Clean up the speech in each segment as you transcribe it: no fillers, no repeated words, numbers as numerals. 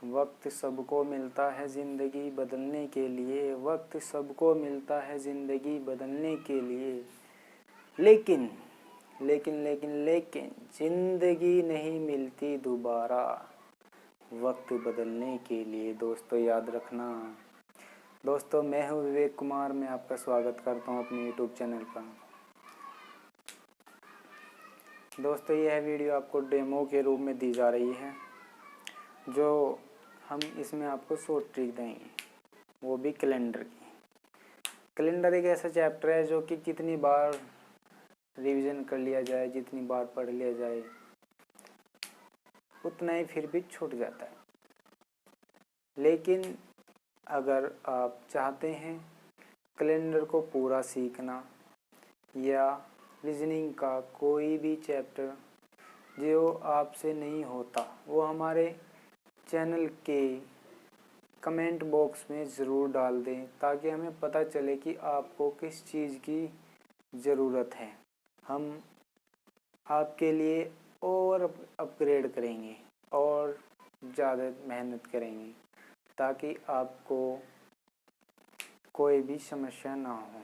वक्त सबको मिलता है ज़िंदगी बदलने के लिए, वक्त सबको मिलता है ज़िंदगी बदलने के लिए, लेकिन लेकिन लेकिन लेकिन ज़िंदगी नहीं मिलती दोबारा वक्त बदलने के लिए। दोस्तों याद रखना। दोस्तों मैं हूँ विवेक कुमार, मैं आपका स्वागत करता हूँ अपने यूट्यूब चैनल पर। दोस्तों यह वीडियो आपको डेमो के रूप में दी जा रही है, जो हम इसमें आपको शॉर्ट ट्रिक देंगे, वो भी कैलेंडर की। कैलेंडर एक ऐसा चैप्टर है जो कि कितनी बार रिवीजन कर लिया जाए, जितनी बार पढ़ लिया जाए, उतना ही फिर भी छूट जाता है। लेकिन अगर आप चाहते हैं कैलेंडर को पूरा सीखना या रीजनिंग का कोई भी चैप्टर जो आपसे नहीं होता, वो हमारे चैनल के कमेंट बॉक्स में ज़रूर डाल दें, ताकि हमें पता चले कि आपको किस चीज़ की ज़रूरत है। हम आपके लिए और अपग्रेड करेंगे और ज़्यादा मेहनत करेंगे, ताकि आपको कोई भी समस्या ना हो।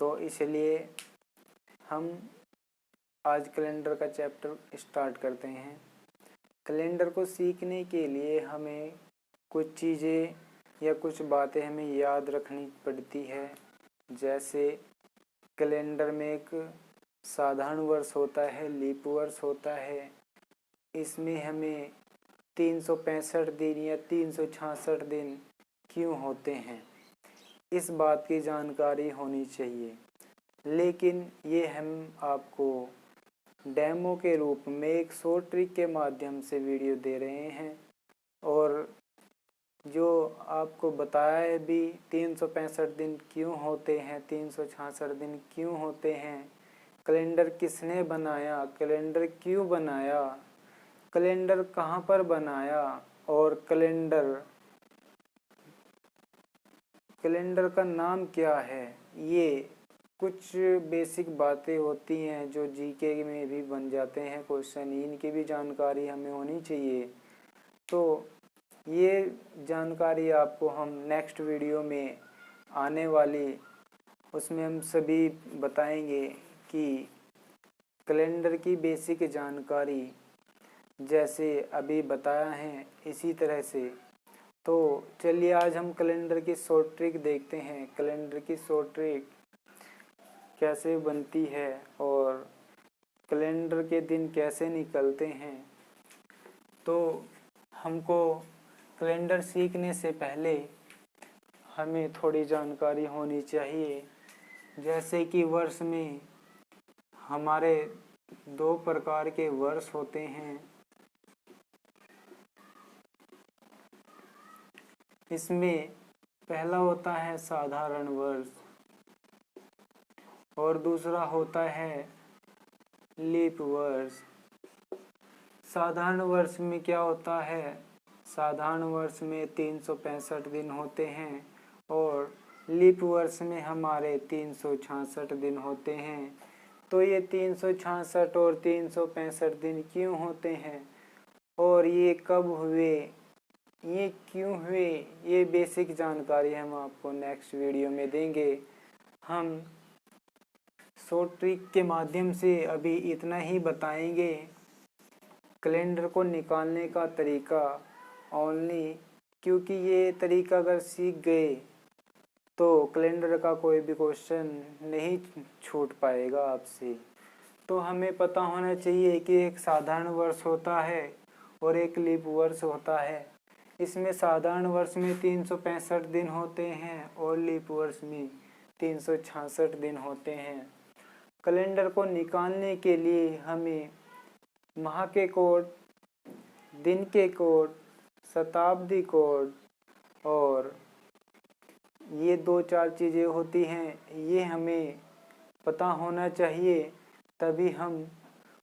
तो इसलिए हम आज कैलेंडर का चैप्टर स्टार्ट करते हैं। कैलेंडर को सीखने के लिए हमें कुछ चीज़ें या कुछ बातें हमें याद रखनी पड़ती है। जैसे कैलेंडर में एक साधारण वर्ष होता है, लीप वर्ष होता है। इसमें हमें 365 दिन या 366 दिन क्यों होते हैं, इस बात की जानकारी होनी चाहिए। लेकिन ये हम आपको डेमो के रूप में एक शॉर्ट ट्रिक के माध्यम से वीडियो दे रहे हैं, और जो आपको बताया है भी 365 दिन क्यों होते हैं, 366 दिन क्यों होते हैं, कैलेंडर किसने बनाया, कैलेंडर क्यों बनाया, कैलेंडर कहाँ पर बनाया, और कैलेंडर का नाम क्या है। ये कुछ बेसिक बातें होती हैं जो जीके में भी बन जाते हैं क्वेश्चन, इनकी भी जानकारी हमें होनी चाहिए। तो ये जानकारी आपको हम नेक्स्ट वीडियो में आने वाली, उसमें हम सभी बताएंगे कि कैलेंडर की बेसिक जानकारी जैसे अभी बताया है इसी तरह से। तो चलिए आज हम कैलेंडर की शॉर्ट ट्रिक देखते हैं, कैलेंडर की शॉर्ट ट्रिक कैसे बनती है और कैलेंडर के दिन कैसे निकलते हैं। तो हमको कैलेंडर सीखने से पहले हमें थोड़ी जानकारी होनी चाहिए। जैसे कि वर्ष में हमारे 2 प्रकार के वर्ष होते हैं। इसमें पहला होता है साधारण वर्ष और दूसरा होता है लीप वर्ष। साधारण वर्ष में क्या होता है, साधारण वर्ष में 365 दिन होते हैं और लीप वर्ष में हमारे 366 दिन होते हैं। तो ये 366 और 365 दिन क्यों होते हैं और ये कब हुए, ये क्यों हुए, ये बेसिक जानकारी हम आपको नेक्स्ट वीडियो में देंगे। हम शॉर्ट ट्रिक के माध्यम से अभी इतना ही बताएंगे, कैलेंडर को निकालने का तरीका ओनली, क्योंकि ये तरीका अगर सीख गए तो कैलेंडर का कोई भी क्वेश्चन नहीं छूट पाएगा आपसे। तो हमें पता होना चाहिए कि एक साधारण वर्ष होता है और एक लीप वर्ष होता है। इसमें साधारण वर्ष में 365 दिन होते हैं और लीप वर्ष में 366 दिन होते हैं। कैलेंडर को निकालने के लिए हमें माह के कोड, दिन के कोड, शताब्दी कोड और ये 2-4 चीज़ें होती हैं, ये हमें पता होना चाहिए, तभी हम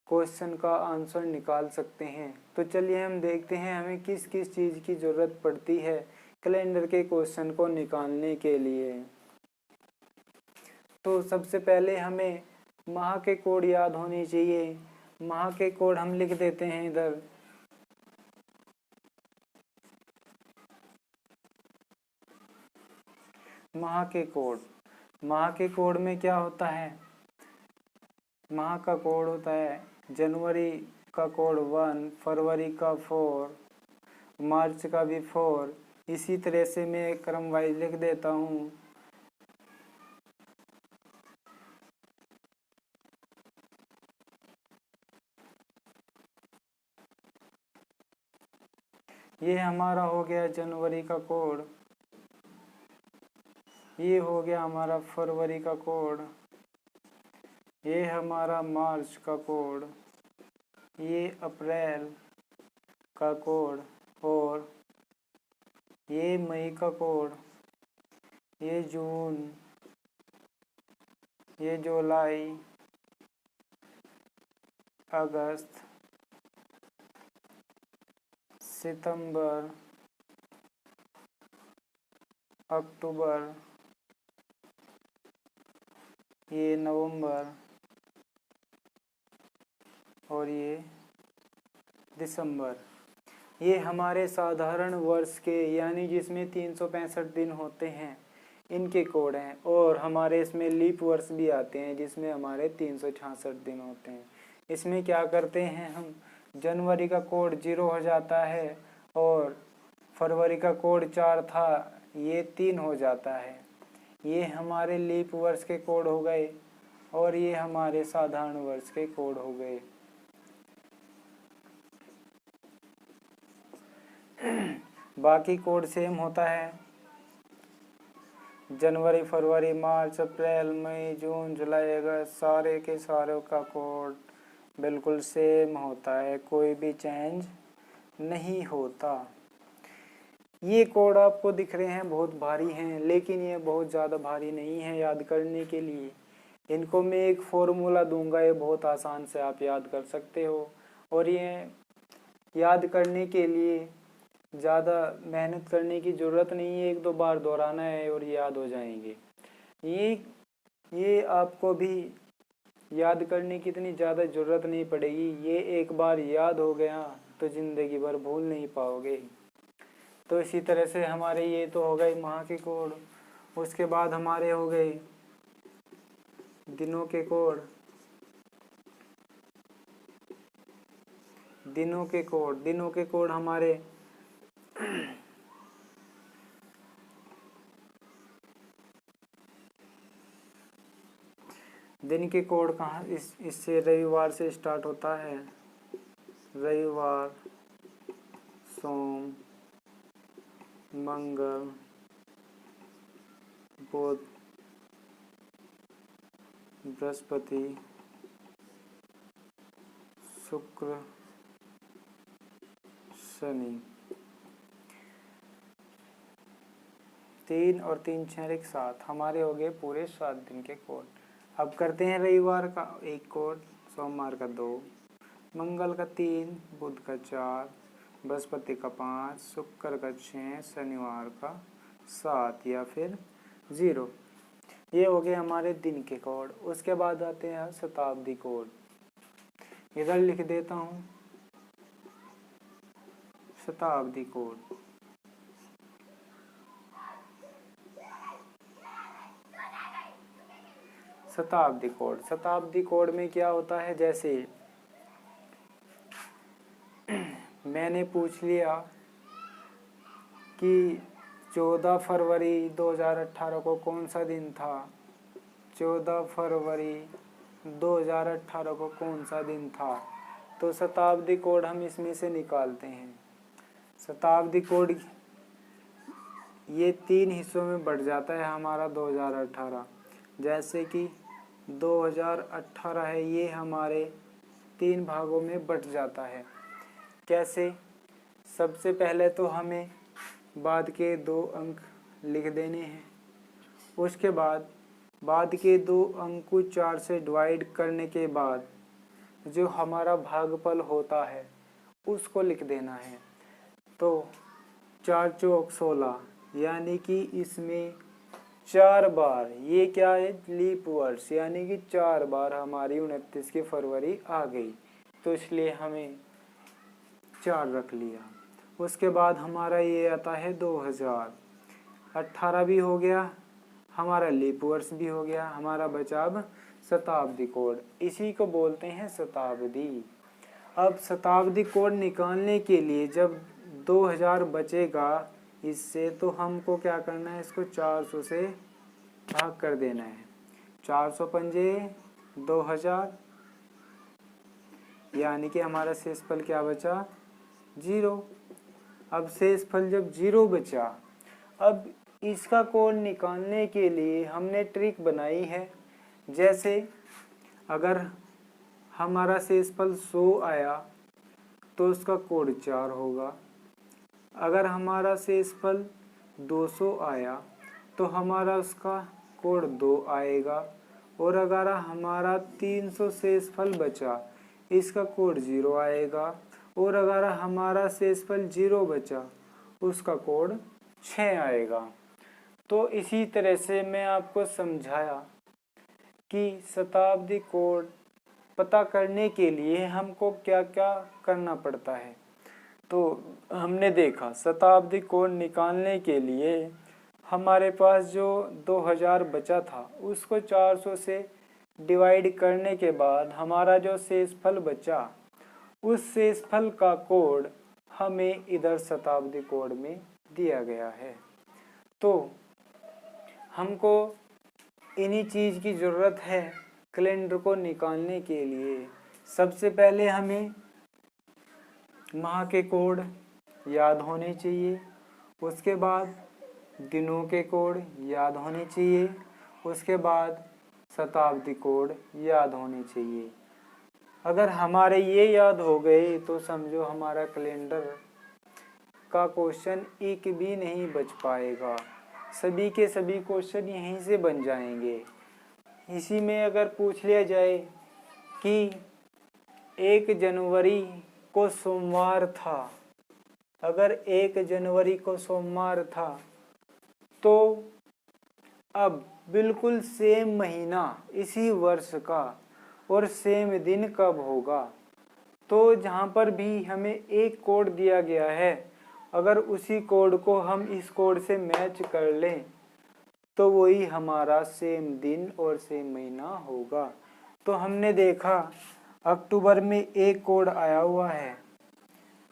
क्वेश्चन का आंसर निकाल सकते हैं। तो चलिए हम देखते हैं हमें किस किस चीज़ की ज़रूरत पड़ती है कैलेंडर के क्वेश्चन को निकालने के लिए। तो सबसे पहले हमें माह के कोड याद होने चाहिए। माह के कोड हम लिख देते हैं इधर। माह के कोड में क्या होता है, माह का कोड होता है जनवरी का कोड 1, फरवरी का 4, मार्च का भी 4। इसी तरह से मैं क्रम वाइज लिख देता हूँ। ये हमारा हो गया जनवरी का कोड, ये हो गया हमारा फरवरी का कोड, ये हमारा मार्च का कोड, ये अप्रैल का कोड, और ये मई का कोड, ये जून, ये जुलाई, अगस्त, सितंबर, अक्टूबर, ये नवंबर, और ये दिसंबर। ये हमारे साधारण वर्ष के यानी जिसमें 365 दिन होते हैं इनके कोड हैं। और हमारे इसमें लीप वर्ष भी आते हैं जिसमें हमारे 366 दिन होते हैं। इसमें क्या करते हैं हम, जनवरी का कोड 0 हो जाता है और फरवरी का कोड 4 था, ये 3 हो जाता है। ये हमारे लीप वर्ष के कोड हो गए और ये हमारे साधारण वर्ष के कोड हो गए। बाकी कोड सेम होता है, जनवरी, फरवरी, मार्च, अप्रैल, मई, जून, जुलाई, अगस्त, सारे के सारों का कोड बिल्कुल सेम होता है, कोई भी चेंज नहीं होता। ये कोड आपको दिख रहे हैं बहुत भारी हैं, लेकिन ये बहुत ज़्यादा भारी नहीं है याद करने के लिए। इनको मैं एक फॉर्मूला दूंगा, ये बहुत आसान से आप याद कर सकते हो। और ये याद करने के लिए ज़्यादा मेहनत करने की ज़रूरत नहीं है, 1-2 बार दोहराना है और याद हो जाएंगे। ये आपको भी याद करने की इतनी ज़्यादा ज़रूरत नहीं पड़ेगी। ये एक बार याद हो गया तो ज़िंदगी भर भूल नहीं पाओगे। तो इसी तरह से हमारे ये तो हो गए माह के कोड। उसके बाद हमारे हो गए दिनों के कोड। दिनों के कोड हमारे दिन के कोड कहाँ, इससे रविवार से स्टार्ट होता है। रविवार, सोम, मंगल, बुध, बृहस्पति, शुक्र, शनि। 3 और 3 6 एक 7 हमारे हो गए पूरे 7 दिन के कोड। अब करते हैं रविवार का एक कोड, सोमवार का 2, मंगल का 3, बुध का 4, बृहस्पति का 5, शुक्र का 6, शनिवार का 7 या फिर 0। ये हो गए हमारे दिन के कोड। उसके बाद आते हैं शताब्दी कोड। इधर लिख देता हूँ शताब्दी कोड। शताब्दी कोड में क्या होता है, जैसे मैंने पूछ लिया कि 14 फरवरी 2018 को कौन सा दिन था। 14 फरवरी 2018 को कौन सा दिन था, तो शताब्दी कोड हम इसमें से निकालते हैं। शताब्दी कोड ये 3 हिस्सों में बढ़ जाता है हमारा 2018। जैसे कि 2018 है, ये हमारे 3 भागों में बट जाता है। कैसे, सबसे पहले तो हमें बाद के 2 अंक लिख देने हैं। उसके बाद के 2 अंक को 4 से डिवाइड करने के बाद जो हमारा भागफल होता है उसको लिख देना है। तो 4 चौक 16, यानी कि इसमें 4 बार, ये क्या है, लीप वर्ष, यानी कि 4 बार हमारी 29 की फरवरी आ गई। तो इसलिए हमें 4 रख लिया। उसके बाद हमारा ये आता है 2000। 18 भी हो गया, हमारा लीप वर्ष भी हो गया, हमारा बचा अब शताब्दी कोड। इसी को बोलते हैं शताब्दी। अब शताब्दी कोड निकालने के लिए जब 2000 बचेगा इससे, तो हमको क्या करना है, इसको 400 से भाग कर देना है। 400 पंजे 2000, यानी कि हमारा शेषफल क्या बचा, 0। अब शेषफल जब 0 बचा, अब इसका कोड निकालने के लिए हमने ट्रिक बनाई है। जैसे अगर हमारा शेषफल 100 आया तो उसका कोड 4 होगा। अगर हमारा शेषफल 200 आया तो हमारा उसका कोड 2 आएगा। और अगर हमारा 300 शेषफल बचा, इसका कोड 0 आएगा। और अगर हमारा शेषफल 0 बचा, उसका कोड 6 आएगा। तो इसी तरह से मैं आपको समझाया कि शताब्दी कोड पता करने के लिए हमको क्या क्या करना पड़ता है। तो हमने देखा शताब्दी कोड निकालने के लिए हमारे पास जो 2000 बचा था उसको 400 से डिवाइड करने के बाद हमारा जो शेषफल बचा, उस शेषफल का कोड हमें इधर शताब्दी कोड में दिया गया है। तो हमको इन्हीं चीज़ की ज़रूरत है कैलेंडर को निकालने के लिए। सबसे पहले हमें माह के कोड याद होने चाहिए, उसके बाद दिनों के कोड याद होने चाहिए, उसके बाद शताब्दी कोड याद होने चाहिए। अगर हमारे ये याद हो गए तो समझो हमारा कैलेंडर का क्वेश्चन एक भी नहीं बच पाएगा। सभी के सभी क्वेश्चन यहीं से बन जाएंगे। इसी में अगर पूछ लिया जाए कि 1 जनवरी को सोमवार था, अगर 1 जनवरी को सोमवार था तो अब बिल्कुल सेम महीना इसी वर्ष का और सेम दिन कब होगा। तो जहाँ पर भी हमें एक कोड दिया गया है, अगर उसी कोड को हम इस कोड से मैच कर लें तो वही हमारा सेम दिन और सेम महीना होगा। तो हमने देखा अक्टूबर में एक कोड आया हुआ है,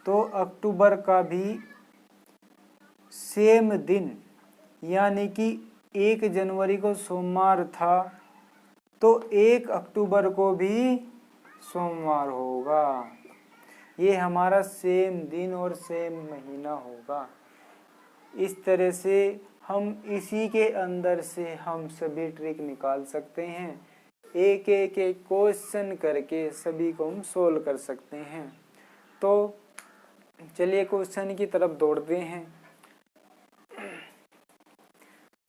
तो अक्टूबर का भी सेम दिन, यानी कि 1 जनवरी को सोमवार था तो 1 अक्टूबर को भी सोमवार होगा। ये हमारा सेम दिन और सेम महीना होगा। इस तरह से हम इसी के अंदर से हम सभी ट्रिक निकाल सकते हैं। एक एक क्वेश्चन करके सभी को हम सोल्व कर सकते हैं। तो चलिए क्वेश्चन की तरफ दौड़ते हैं।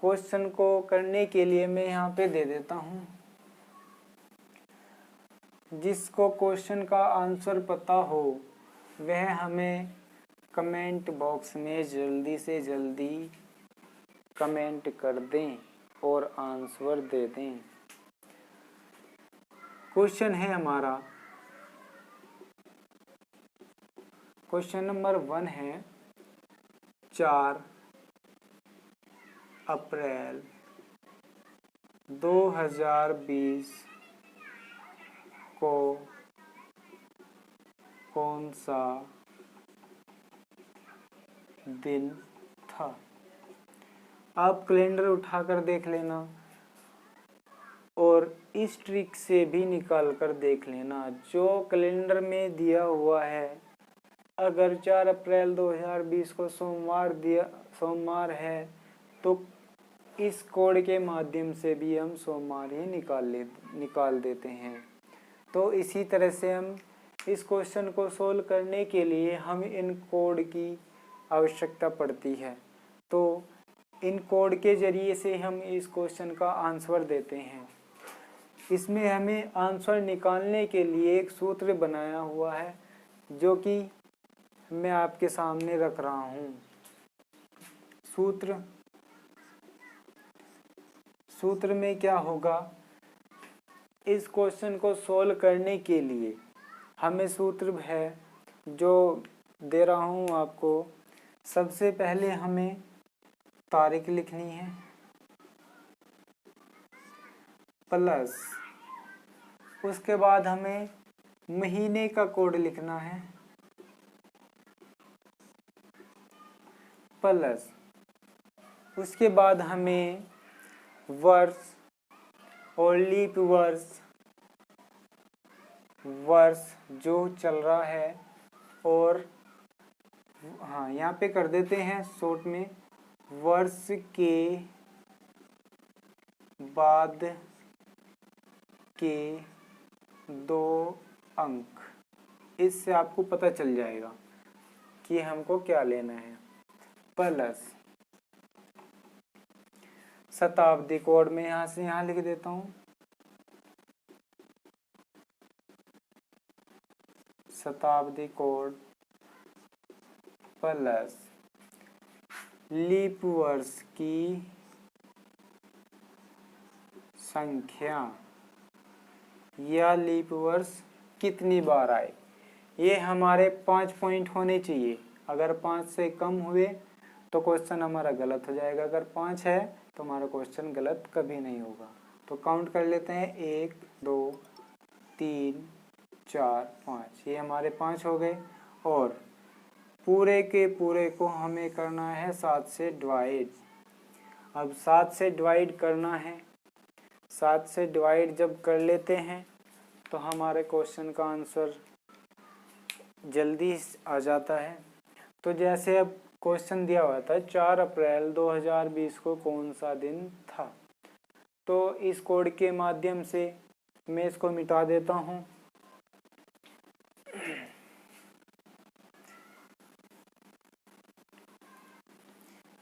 क्वेश्चन को करने के लिए मैं यहाँ पे दे देता हूँ। जिसको क्वेश्चन का आंसर पता हो वह हमें कमेंट बॉक्स में जल्दी से जल्दी कमेंट कर दें और आंसर दे दें। क्वेश्चन है हमारा, क्वेश्चन नंबर 1 है 4 अप्रैल 2020 को कौन सा दिन था। आप कैलेंडर उठाकर देख लेना और इस ट्रिक से भी निकाल कर देख लेना। जो कैलेंडर में दिया हुआ है, अगर 4 अप्रैल 2020 को सोमवार है तो इस कोड के माध्यम से भी हम सोमवार ही निकाल देते हैं। तो इसी तरह से हम इस क्वेश्चन को सोल्व करने के लिए हम इन कोड की आवश्यकता पड़ती है। तो इन कोड के ज़रिए से हम इस क्वेश्चन का आंसर देते हैं। इसमें हमें आंसर निकालने के लिए एक सूत्र बनाया हुआ है जो कि मैं आपके सामने रख रहा हूँ। सूत्र में क्या होगा, इस क्वेश्चन को सोल्व करने के लिए हमें सूत्र है जो दे रहा हूँ आपको। सबसे पहले हमें तारीख लिखनी है प्लस उसके बाद हमें महीने का कोड लिखना है प्लस उसके बाद हमें वर्ष और लीप वर्ष जो चल रहा है, और हाँ यहाँ पे कर देते हैं शॉर्ट में वर्ष के बाद के 2 अंक। इससे आपको पता चल जाएगा कि हमको क्या लेना है। प्लस शताब्दी कोड में यहाँ से यहाँ लिख देता हूँ, शताब्दी कोड प्लस लीप वर्ष की संख्या या लीप वर्ष कितनी बार आए। ये हमारे 5 पॉइंट होने चाहिए। अगर 5 से कम हुए तो क्वेश्चन हमारा गलत हो जाएगा, अगर 5 है तो हमारा क्वेश्चन गलत कभी नहीं होगा। तो काउंट कर लेते हैं 1 2 3 4 5, ये हमारे 5 हो गए। और पूरे के पूरे को हमें करना है 7 से डिवाइड। अब 7 से डिवाइड करना है, 7 से डिवाइड जब कर लेते हैं तो हमारे क्वेश्चन का आंसर जल्दी आ जाता है। तो जैसे अब क्वेश्चन दिया हुआ था 4 अप्रैल 2020 को कौन सा दिन था, तो इस कोड के माध्यम से मैं इसको मिटा देता हूँ।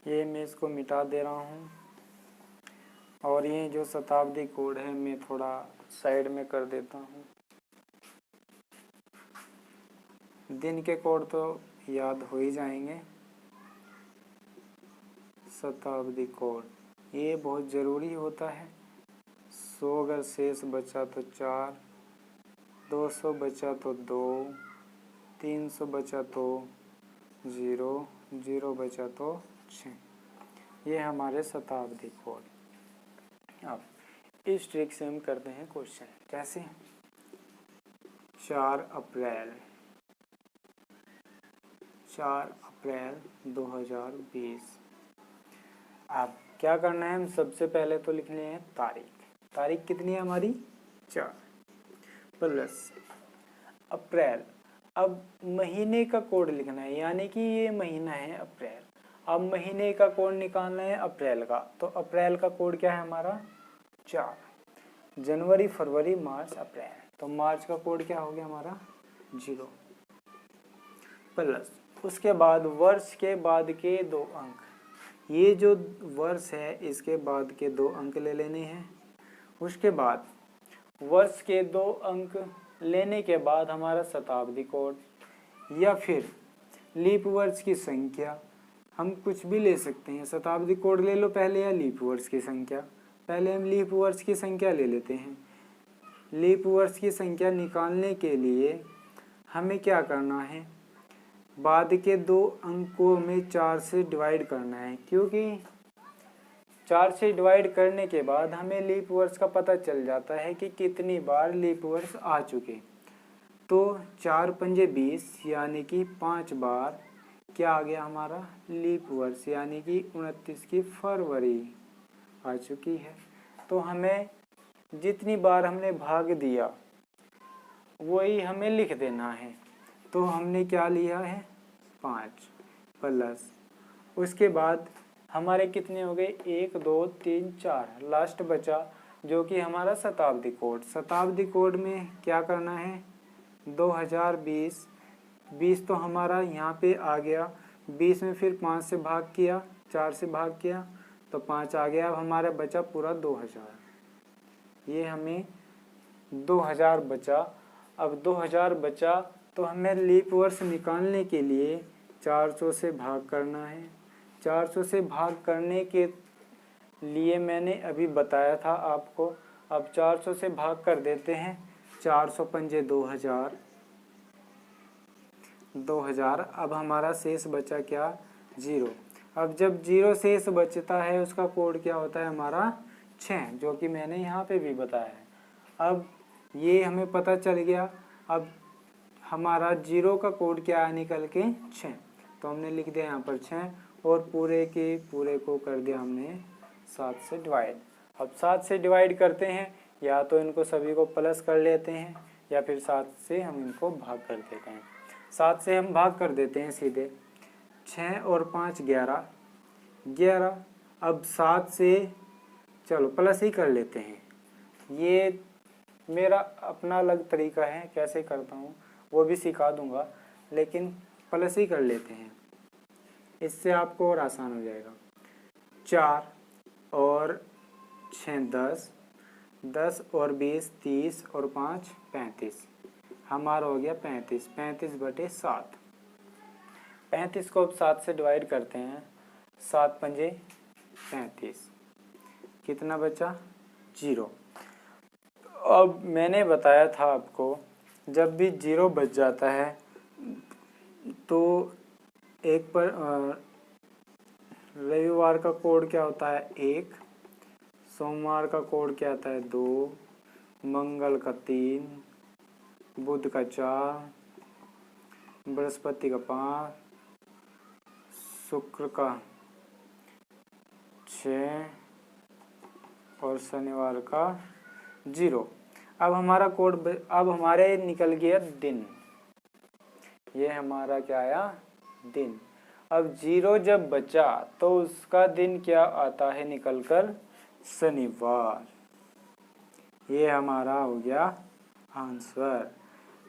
ये मैं इसको मिटा दे रहा हूँ और ये जो शताब्दी कोड है मैं थोड़ा साइड में कर देता हूँ। दिन के कोड तो याद हो ही जाएंगे। शताब्दी कोड ये बहुत ज़रूरी होता है। 100 अगर शेष बचा तो 4, 200 बचा तो 2, 300 बचा तो 0, 0 बचा तो 6। ये हमारे शताब्दी कोड। अब इस ट्रिक से हम करते हैं क्वेश्चन। कैसे? 4 अप्रैल 2020। अब क्या करना है, हम सबसे पहले तो लिखने हैं तारीख। तारीख कितनी है हमारी? 4 प्लस अप्रैल। अब महीने का कोड लिखना है, यानी कि ये महीना है अप्रैल। अब महीने का कोड निकालना है अप्रैल का, तो अप्रैल का कोड क्या है हमारा? 4। जनवरी फरवरी मार्च अप्रैल, तो मार्च का कोड क्या हो गया हमारा? 0 प्लस उसके बाद वर्ष के बाद के 2 अंक। ये जो वर्ष है इसके बाद के 2 अंक ले लेने हैं। उसके बाद वर्ष के 2 अंक लेने के बाद हमारा शताब्दी कोड या फिर लीप वर्ष की संख्या, हम कुछ भी ले सकते हैं। शताब्दी कोड ले लो पहले या लीप वर्ष की संख्या। पहले हम लीप वर्ष की संख्या ले लेते हैं। लीप वर्ष की संख्या निकालने के लिए हमें क्या करना है, बाद के 2 अंकों में 4 से डिवाइड करना है, क्योंकि 4 से डिवाइड करने के बाद हमें लीप वर्ष का पता चल जाता है कि कितनी बार लीप वर्ष आ चुके। तो 4 पंजे 20, यानी कि 5 बार क्या आ गया हमारा? लीप वर्ष, यानी कि 29 की फरवरी आ चुकी है। तो हमें जितनी बार हमने भाग दिया वही हमें लिख देना है। तो हमने क्या लिया है? 5 प्लस उसके बाद हमारे कितने हो गए? 1 2 3 4, लास्ट बचा जो कि हमारा शताब्दी कोड। शताब्दी कोड में क्या करना है? 2020। 20 तो हमारा यहाँ पे आ गया, 20 में फिर 5 से भाग किया, 4 से भाग किया तो 5 आ गया। अब हमारा बचा पूरा 2000। ये हमें 2000 बचा। अब 2000 बचा तो हमें लीप वर्ष निकालने के लिए 400 से भाग करना है। 400 से भाग करने के लिए मैंने अभी बताया था आपको। अब 400 से भाग कर देते हैं। 400 पंजे 2000, 2000। अब हमारा शेष बचा क्या, 0। अब जब 0 शेष बचता है उसका कोड क्या होता है हमारा 6, जो कि मैंने यहाँ पे भी बताया है। अब ये हमें पता चल गया। अब हमारा 0 का कोड क्या है निकल के 6, तो हमने लिख दिया यहाँ पर 6 और पूरे के पूरे को कर दिया हमने 7 से डिवाइड। अब 7 से डिवाइड करते हैं, या तो इनको सभी को प्लस कर लेते हैं या फिर 7 से हम इनको भाग कर देते हैं। 7 से हम भाग कर देते हैं सीधे, 6 और 5 11, 11। अब 7 से चलो प्लस ही कर लेते हैं। ये मेरा अपना अलग तरीका है, कैसे करता हूँ वो भी सिखा दूंगा, लेकिन प्लस ही कर लेते हैं, इससे आपको और आसान हो जाएगा। 4 और 6 10, 10 और 20 30 और 5 35, हमारा हो गया 35। 35/7। 35 को अब 7 से डिवाइड करते हैं, 7 पंजे 35, कितना बचा 0। अब मैंने बताया था आपको, जब भी 0 बच जाता है तो एक पर रविवार का कोड क्या होता है 1, सोमवार का कोड क्या आता है 2, मंगल का 3, बुध का 4, बृहस्पति का 5, शुक्र का 6 और शनिवार का 0। अब हमारा कोड, अब हमारे निकल गया दिन, ये हमारा क्या आया दिन। अब 0 जब बचा तो उसका दिन क्या आता है निकल कर शनिवार। ये हमारा हो गया आंसर।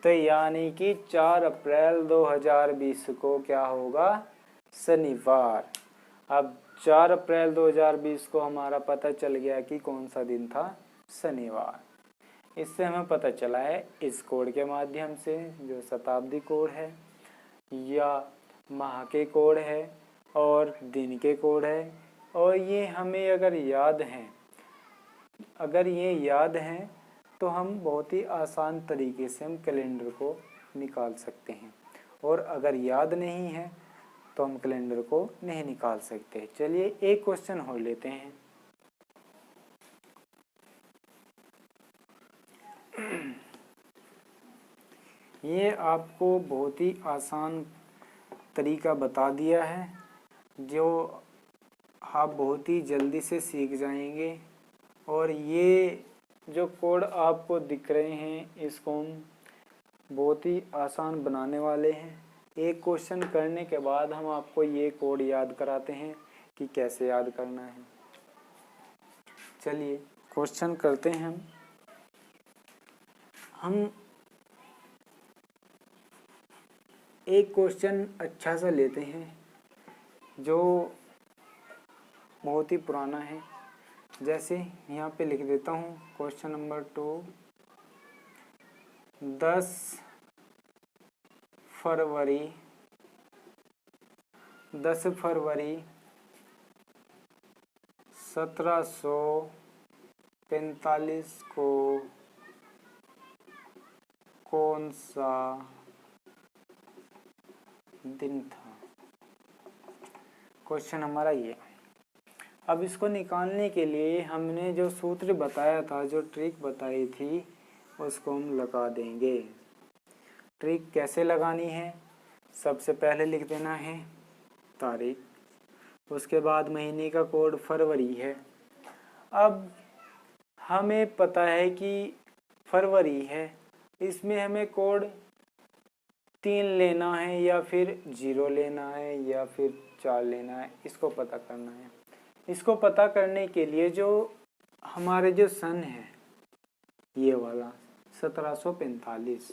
तो यानी कि 4 अप्रैल 2020 को क्या होगा शनिवार। अब 4 अप्रैल 2020 को हमारा पता चल गया कि कौन सा दिन था शनिवार। इससे हमें पता चला है इस कोड के माध्यम से, जो शताब्दी कोड है या माह के कोड है और दिन के कोड है। और ये हमें अगर याद हैं, अगर ये याद हैं तो हम बहुत ही आसान तरीके से हम कैलेंडर को निकाल सकते हैं, और अगर याद नहीं है तो हम कैलेंडर को नहीं निकाल सकते। चलिए एक क्वेश्चन और लेते हैं। ये आपको बहुत ही आसान तरीका बता दिया है, जो आप बहुत ही जल्दी से सीख जाएंगे। और ये जो कोड आपको दिख रहे हैं इसको हम बहुत ही आसान बनाने वाले हैं। एक क्वेश्चन करने के बाद हम आपको ये कोड याद कराते हैं कि कैसे याद करना है। चलिए क्वेश्चन करते हैं हम एक क्वेश्चन अच्छा सा लेते हैं जो बहुत ही पुराना है। जैसे यहाँ पे लिख देता हूँ क्वेश्चन नंबर 2, 10 फरवरी 1745 को कौन सा दिन था। क्वेश्चन हमारा ये। अब इसको निकालने के लिए हमने जो सूत्र बताया था, जो ट्रिक बताई थी, उसको हम लगा देंगे। ट्रिक कैसे लगानी है, सबसे पहले लिख देना है तारीख, उसके बाद महीने का कोड फरवरी है। अब हमें पता है कि फरवरी है, इसमें हमें कोड 3 लेना है या फिर 0 लेना है या फिर 4 लेना है, इसको पता करना है। इसको पता करने के लिए जो हमारे जो सन है ये वाला 1745,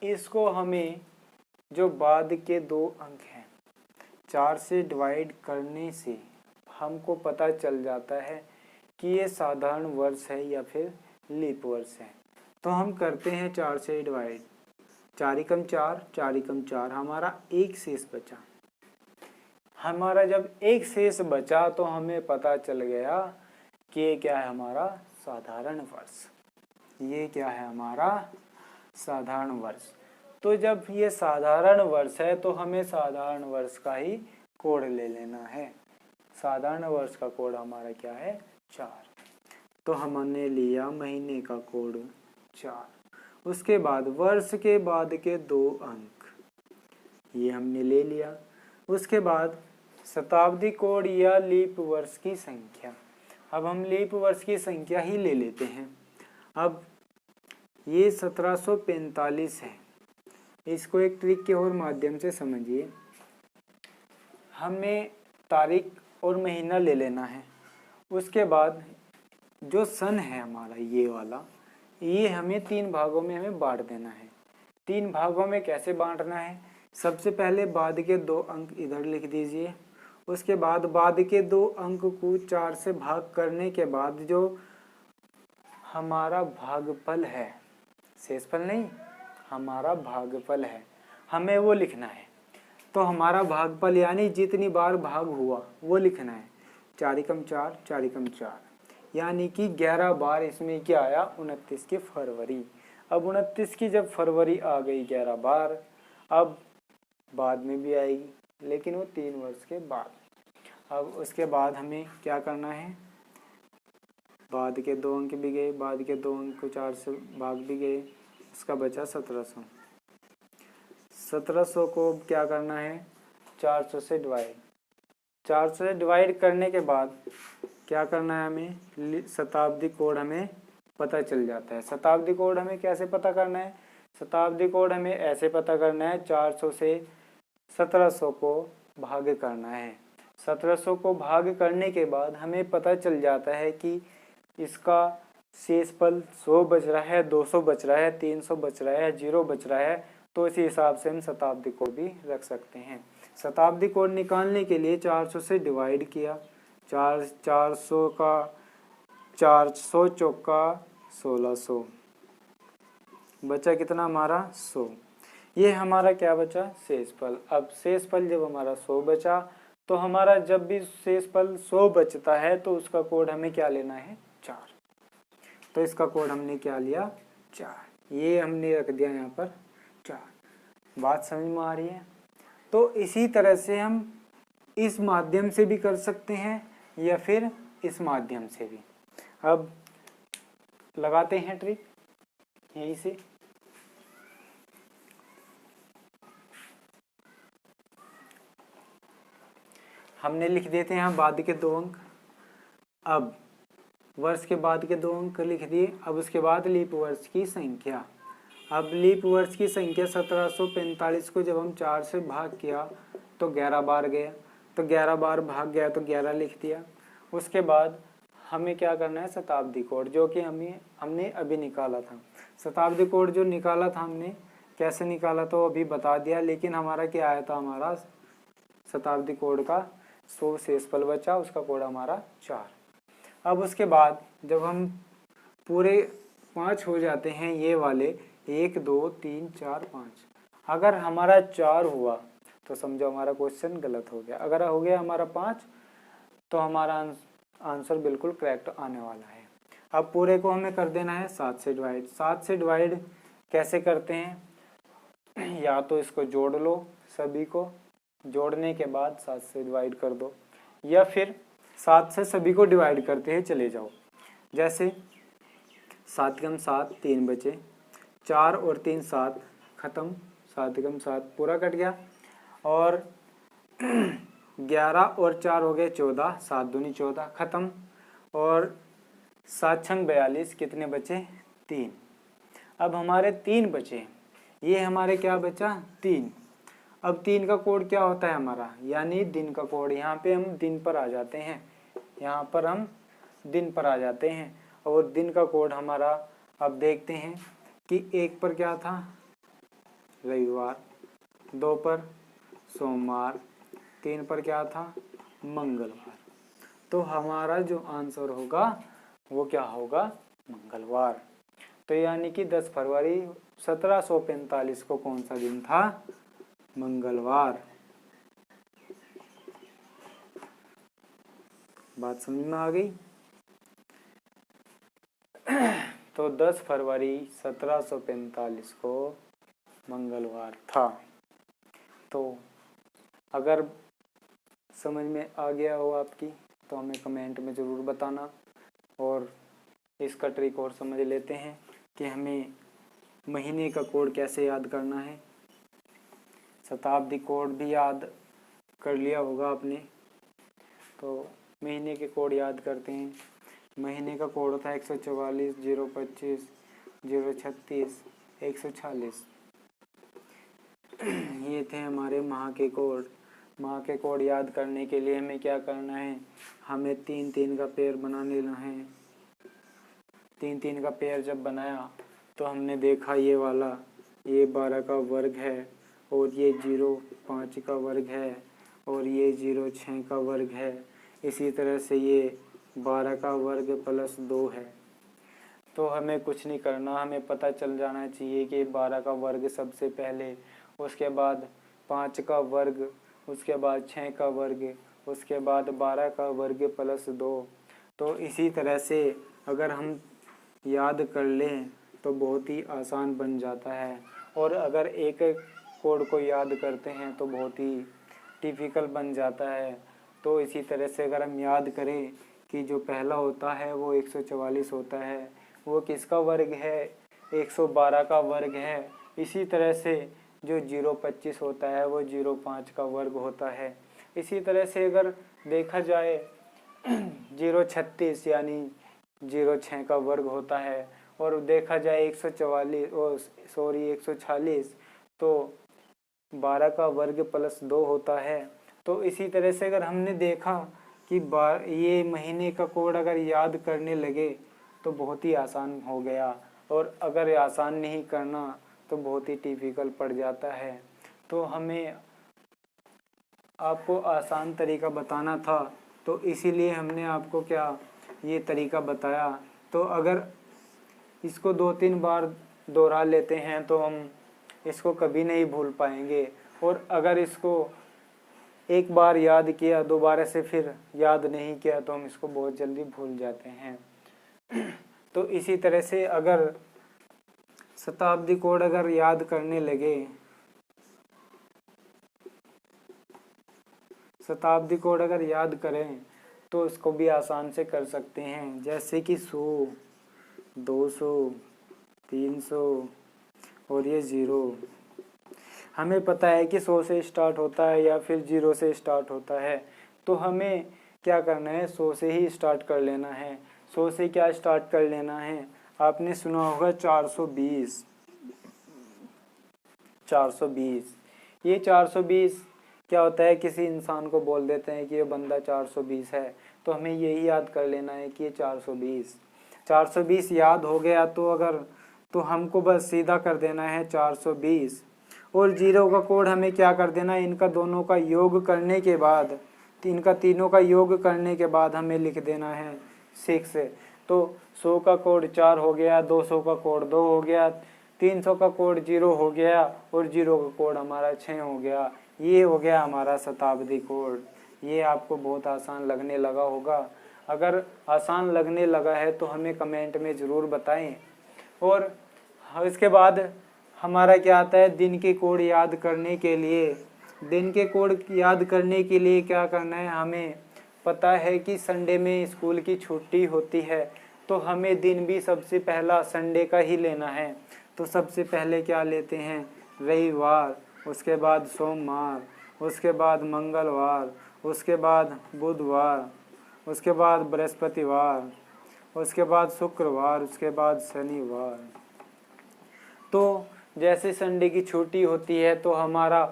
इसको हमें जो बाद के 2 अंक हैं 4 से डिवाइड करने से हमको पता चल जाता है कि ये साधारण वर्ष है या फिर लीप वर्ष है। तो हम करते हैं 4 से डिवाइड, 4 एकम 4, 4 एकम 4, हमारा एक शेष बचा। हमारा जब एक शेष बचा तो हमें पता चल गया कि ये क्या है हमारा साधारण वर्ष। ये क्या है हमारा साधारण वर्ष। तो जब ये साधारण वर्ष है तो हमें साधारण वर्ष का ही कोड ले लेना है। साधारण वर्ष का कोड हमारा क्या है 4। तो हमने लिया महीने का कोड 4। उसके बाद वर्ष के बाद के 2 अंक ये हमने ले लिया। उसके बाद शताब्दी कोड या लीप वर्ष की संख्या। अब हम लीप वर्ष की संख्या ही ले लेते हैं। अब ये 1745 है। इसको एक ट्रिक के और माध्यम से समझिए। हमें तारीख और महीना ले लेना है। उसके बाद जो सन है हमारा ये वाला, ये हमें 3 भागों में हमें बांट देना है। 3 भागों में कैसे बांटना है? सबसे पहले बाद के 2 अंक इधर लिख दीजिए। उसके बाद के 2 अंक को 4 से भाग करने के बाद जो हमारा भागफल है, शेषफल नहीं, हमारा भागफल है, हमें वो लिखना है। तो हमारा भागफल यानी जितनी बार भाग हुआ वो लिखना है। 4 एकम 4, 4 एकम 4, यानी कि 11 बार इसमें क्या आया 29 की फरवरी। अब 29 की जब फरवरी आ गई 11 बार, अब बाद में भी आएगी लेकिन वो 3 वर्ष के बाद। अब उसके बाद हमें क्या करना है, बाद के 2 अंक भी गए, बाद के 2 अंक को 4 से भाग भी गए, उसका बचा 1700। 1700 को क्या करना है 400 से डिवाइड। 400 से डिवाइड करने के बाद क्या करना है, हमें शताब्दी कोड हमें पता चल जाता है। शताब्दी कोड हमें कैसे पता करना है? शताब्दी कोड हमें ऐसे पता करना है, 400 से 1700 को भाग करना है। 1700 को भाग करने के बाद हमें पता चल जाता है कि इसका शेषफल 100 बच रहा है, 200 बच रहा है, 300 बच रहा है, 0 बच रहा है। तो इसी हिसाब से हम शताब्दी कोड भी रख सकते हैं। शताब्दी कोड निकालने के लिए 400 से डिवाइड किया, 400 का 400 चौका 1600, बचा कितना हमारा 100। ये हमारा क्या बचा शेषफल। अब शेषफल जब हमारा 100 बचा तो हमारा जब भी शेषफल 100 बचता है तो उसका कोड हमें क्या लेना है 4। तो इसका कोड हमने क्या लिया 4। ये हमने रख दिया यहाँ पर 4। बात समझ में आ रही है? तो इसी तरह से हम इस माध्यम से भी कर सकते हैं या फिर इस माध्यम से भी। अब लगाते हैं ट्रिक यहीं से। हमने लिख देते हैं बाद के 2 अंक। अब वर्ष के बाद के 2 अंक लिख दिए। अब उसके बाद लीप वर्ष की संख्या। अब लीप वर्ष की संख्या 1745 को जब हम 4 से भाग किया तो 11 बार गया, तो 11 बार भाग गया तो 11 लिख दिया। उसके बाद हमें क्या करना है शताब्दी कोड, जो कि हमने अभी निकाला था। शताब्दी कोड जो निकाला था हमने, कैसे निकाला तो अभी बता दिया, लेकिन हमारा क्या आया था, हमारा शताब्दी कोड का 100 शेषफल बचा, उसका कोड हमारा 4। अब उसके बाद जब हम पूरे 5 हो जाते हैं ये वाले 1 2 3 4 5, अगर हमारा 4 हुआ तो समझो हमारा क्वेश्चन गलत हो गया। अगर हो गया हमारा 5 तो हमारा आंसर बिल्कुल करेक्ट आने वाला है। अब पूरे को हमें कर देना है 7 से डिवाइड। 7 से डिवाइड कैसे करते हैं, या तो इसको जोड़ लो, सभी को जोड़ने के बाद 7 से डिवाइड कर दो, या फिर 7 से सभी को डिवाइड करते हैं चले जाओ। जैसे 7 कम 7 3 बचे, 4 और 3 7 खत्म, 7 कम 7 पूरा कट गया, और 11 और 4 हो गए 14, 7 दूनी 14 खत्म, और 7 छंग 42 कितने बचे 3। अब हमारे 3 बचे, ये हमारे क्या बचा 3। अब 3 का कोड क्या होता है हमारा, यानी दिन का कोड। यहाँ पे हम दिन पर आ जाते हैं, यहाँ पर हम दिन पर आ जाते हैं, और दिन का कोड हमारा अब देखते हैं कि 1 पर क्या था रविवार, 2 पर सोमवार, 3 पर क्या था मंगलवार। तो हमारा जो आंसर होगा वो क्या होगा मंगलवार। तो यानी कि 10 फरवरी 1745 को कौन सा दिन था मंगलवार। बात समझ में आ गई? तो 10 फरवरी 1745 को मंगलवार था। तो अगर समझ में आ गया हो आपकी तो हमें कमेंट में ज़रूर बताना। और इसका ट्रिक और समझ लेते हैं कि हमें महीने का कोड कैसे याद करना है। शताब्दी कोड भी याद कर लिया होगा आपने, तो महीने के कोड याद करते हैं। महीने का कोड था 144, 025, 036, 146। ये थे हमारे माह के कोड। माह के कोड याद करने के लिए हमें क्या करना है, हमें 3-3 का पेयर बना लेना है। 3-3 का पेयर जब बनाया तो हमने देखा ये वाला, ये 12 का वर्ग है और ये 0.5 का वर्ग है और ये 0.6 का वर्ग है। इसी तरह से ये 12 का वर्ग प्लस 2 है। तो हमें कुछ नहीं करना, हमें पता चल जाना चाहिए कि 12 का वर्ग सबसे पहले, उसके बाद 5 का वर्ग, उसके बाद 6 का वर्ग, उसके बाद 12 का वर्ग प्लस 2। तो इसी तरह से अगर हम याद कर लें तो बहुत ही आसान बन जाता है। और अगर एक एक कोड को याद करते हैं तो बहुत ही डिफ़िकल्ट बन जाता है। तो इसी तरह से अगर हम याद करें कि जो पहला होता है वो 144 होता है, वो किसका वर्ग है, 112 का वर्ग है। इसी तरह से जो 025 होता है वो 0.5 का वर्ग होता है। इसी तरह से अगर देखा जाए 036 यानी 0.6 का वर्ग होता है। और देखा जाए 146 तो 12 का वर्ग प्लस 2 होता है। तो इसी तरह से अगर हमने देखा कि ये महीने का कोड अगर याद करने लगे तो बहुत ही आसान हो गया, और अगर आसान नहीं करना तो बहुत ही डिफ़िकल्ट पड़ जाता है। तो हमें आपको आसान तरीका बताना था, तो इसीलिए हमने आपको क्या ये तरीका बताया। तो अगर इसको 2-3 बार दोहरा लेते हैं तो हम इसको कभी नहीं भूल पाएंगे। और अगर इसको एक बार याद किया, दोबारा से फिर याद नहीं किया तो हम इसको बहुत जल्दी भूल जाते हैं। तो इसी तरह से अगर शताब्दी कोड अगर याद करने लगे, शताब्दी कोड अगर याद करें तो इसको भी आसान से कर सकते हैं। जैसे कि 100, 200, 300 और ये 0। हमें पता है कि 100 से स्टार्ट होता है या फिर 0 से स्टार्ट होता है। तो हमें क्या करना है, 100 से ही स्टार्ट कर लेना है। 100 से क्या स्टार्ट कर लेना है, आपने सुना होगा 420। 420 ये 420 क्या होता है, किसी इंसान को बोल देते हैं कि ये बंदा 420 है। तो हमें यही याद कर लेना है कि ये 420 याद हो गया तो तो हमको बस सीधा कर देना है 420। और 0 का कोड हमें क्या कर देना है, इनका दोनों का योग करने के बाद, इनका तीनों का योग करने के बाद हमें लिख देना है 6। तो 100 का कोड 4 हो गया, 200 का कोड 2 हो गया, 300 का कोड 0 हो गया और 0 का कोड हमारा 6 हो गया। ये हो गया हमारा शताब्दी कोड। ये आपको बहुत आसान लगने लगा होगा। अगर आसान लगने लगा है तो हमें कमेंट में ज़रूर बताएं। और इसके बाद हमारा क्या आता है, दिन के कोड याद करने के लिए। दिन के कोड याद करने के लिए क्या करना है, हमें पता है कि संडे में स्कूल की छुट्टी होती है, तो हमें दिन भी सबसे पहला संडे का ही लेना है। तो सबसे पहले क्या लेते हैं, रविवार, उसके बाद सोमवार, उसके बाद मंगलवार, उसके बाद बुधवार, उसके बाद बृहस्पतिवार, उसके बाद शुक्रवार, उसके बाद शनिवार। तो जैसे संडे की छुट्टी होती है तो हमारा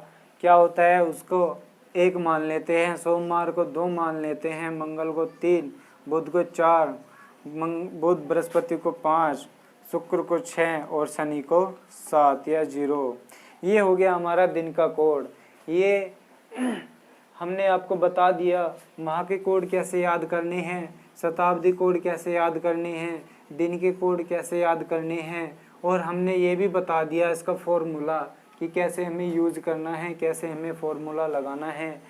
क्या होता है, उसको 1 मान लेते हैं, सोमवार को 2 मान लेते हैं, मंगल को 3, बुध को 4, बुध बृहस्पति को 5, शुक्र को 6 और शनि को 7 या 0। ये हो गया हमारा दिन का कोड। ये हमने आपको बता दिया माह के कोड कैसे याद करने हैं, शताब्दी कोड कैसे याद करने हैं, दिन के कोड कैसे याद करने हैं, और हमने ये भी बता दिया इसका फॉर्मूला कि कैसे हमें यूज़ करना है, कैसे हमें फॉर्मूला लगाना है,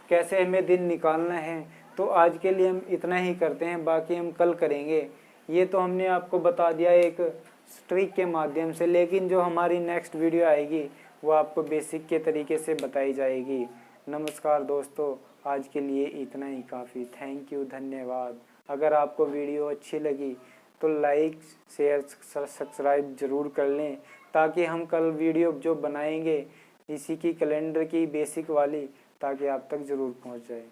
कैसे हमें दिन निकालना है। तो आज के लिए हम इतना ही करते हैं, बाकी हम कल करेंगे। ये तो हमने आपको बता दिया एक ट्रिक के माध्यम से, लेकिन जो हमारी नेक्स्ट वीडियो आएगी वो आपको बेसिक के तरीके से बताई जाएगी। नमस्कार दोस्तों, आज के लिए इतना ही काफ़ी। थैंक यू, धन्यवाद। अगर आपको वीडियो अच्छी लगी तो लाइक शेयर सब्सक्राइब ज़रूर कर लें, ताकि हम कल वीडियो जो बनाएंगे इसी की कैलेंडर की बेसिक वाली, ताकि आप तक ज़रूर पहुंच जाए।